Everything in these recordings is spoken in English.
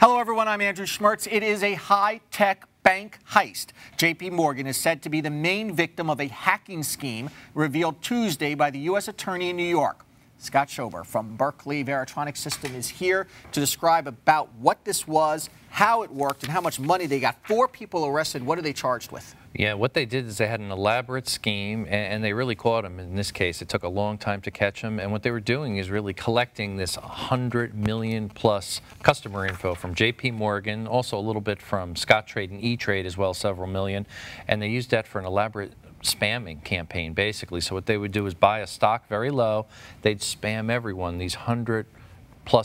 Hello, everyone. I'm Andrew Schmertz. It is a high-tech bank heist. JP Morgan is said to be the main victim of a hacking scheme revealed Tuesday by the U.S. Attorney in New York. Scott Schober from Berkeley Varitronics System is here to describe about what this was, how it worked, and how much money they got. 4 people arrested. What are they charged with? Yeah, what they did is they had an elaborate scheme, and they really caught him in this case. It took a long time to catch him, and what they were doing is really collecting this 100 million plus customer info from JP Morgan, also a little bit from Scottrade and E-Trade as well, several million, and they used that for an elaborate spamming campaign, basically. So what they would do is buy a stock very low, they'd spam everyone, these 100+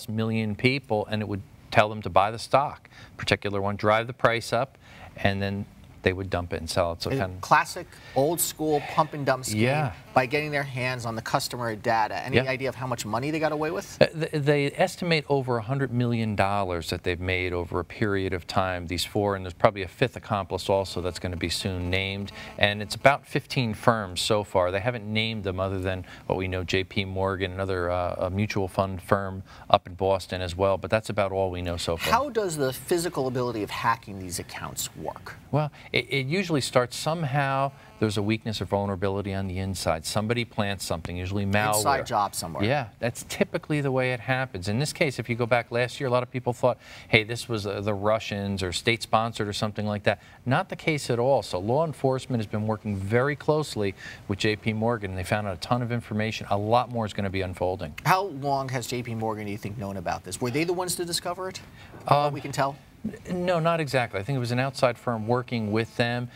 million people, and it would tell them to buy the stock, particular one, drive the price up, and then they would dump it and sell it. So kind of classic, old school pump and dump scheme by getting their hands on the customer data. Any idea of how much money they got away with? They estimate over $100 million that they've made over a period of time, these 4, and there's probably a 5th accomplice also that's going to be soon named. And it's about 15 firms so far. They haven't named them other than what we know, JP Morgan, another a mutual fund firm up in Boston as well, but that's about all we know so far. How does the physical ability of hacking these accounts work? Well, it usually starts somehow. There's a weakness or vulnerability on the inside. Somebody plants something, usually malware. Inside job somewhere. Yeah, that's typically the way it happens. In this case, if you go back last year, a lot of people thought, hey, this was the Russians or state-sponsored or something like that. Not the case at all. So law enforcement has been working very closely with JP Morgan, and they found out a ton of information. A lot more is going to be unfolding. How long has JP Morgan, do you think, known about this? Were they the ones to discover it, from what we can tell? No, not exactly. I think it was an outside firm working with them,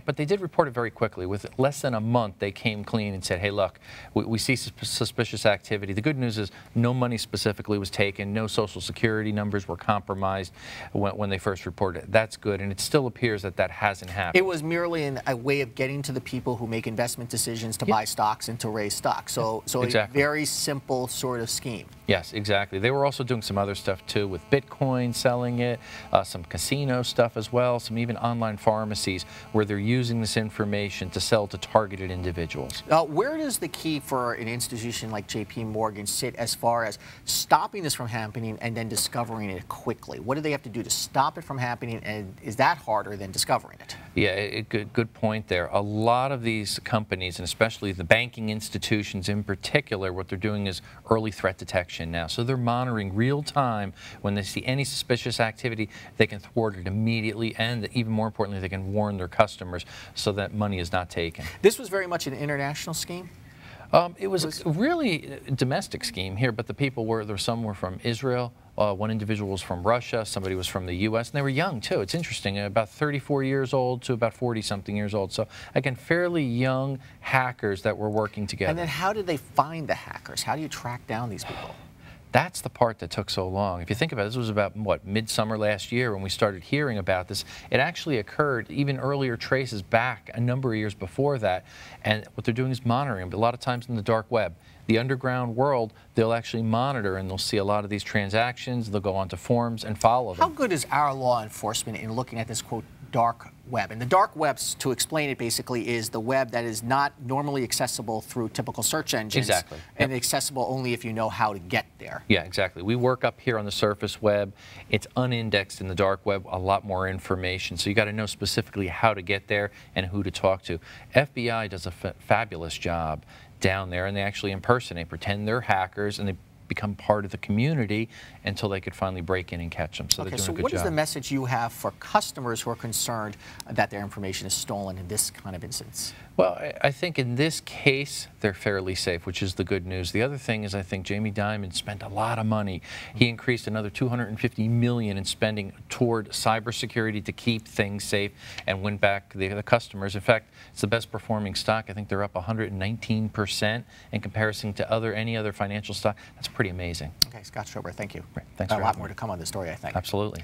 but they did report it very quickly. With less than a month, they came clean and said, hey, look, we see suspicious activity. The good news is no money specifically was taken, no Social Security numbers were compromised when they first reported it. That's good, and it still appears that that hasn't happened. It was merely a way of getting to the people who make investment decisions to buy stocks and to raise stocks. So exactly. A very simple sort of scheme. Yes, exactly. They were also doing some other stuff, too, with Bitcoin, selling it, some casino stuff as well, some even online pharmacies where they're using this information to sell to targeted individuals. Where does the key for an institution like JP Morgan sit as far as stopping this from happening and then discovering it quickly? What do they have to do to stop it from happening, and is that harder than discovering it? Yeah, good point there. A lot of these companies, and especially the banking institutions in particular, what they're doing is early threat detection now. So they're monitoring real time. When they see any suspicious activity, they can thwart it immediately, and even more importantly, they can warn their customers so that money is not taken. This was very much an international scheme? It was really a domestic scheme here, but the people some were from Israel. One individual was from Russia, somebody was from the U.S., and they were young, too. It's interesting, about 34 years old to about 40-something years old. So, again, fairly young hackers that were working together. And then how did they find the hackers? How do you track down these people? That's the part that took so long. If you think about it, this was about, what, midsummer last year when we started hearing about this. It actually occurred, even earlier traces back a number of years before that. And what they're doing is monitoring. But a lot of times in the dark web, the underground world, they'll actually monitor, and they'll see a lot of these transactions. They'll go onto forums and follow them. How good is our law enforcement in looking at this, quote, dark web? And the dark web, to explain it basically, is the web that is not normally accessible through typical search engines. Exactly. And accessible only if you know how to get there. Yeah, exactly. We work up here on the surface web. It's unindexed in the dark web, a lot more information. So you got to know specifically how to get there and who to talk to. FBI does a fabulous job down there, and they actually impersonate, pretend they're hackers, and they become part of the community until they could finally break in and catch them. So they're doing a good job. What is the message you have for customers who are concerned that their information is stolen in this kind of instance? Well, I think in this case, they're fairly safe, which is the good news. The other thing is I think Jamie Dimon spent a lot of money. He increased another $250 million in spending toward cybersecurity to keep things safe and win back the customers. In fact, it's the best performing stock. I think they're up 119% in comparison to any other financial stock. That's pretty amazing. Okay, Scott Schober, thank you. Great. Thanks for a lot more to come on this story, I think. Absolutely.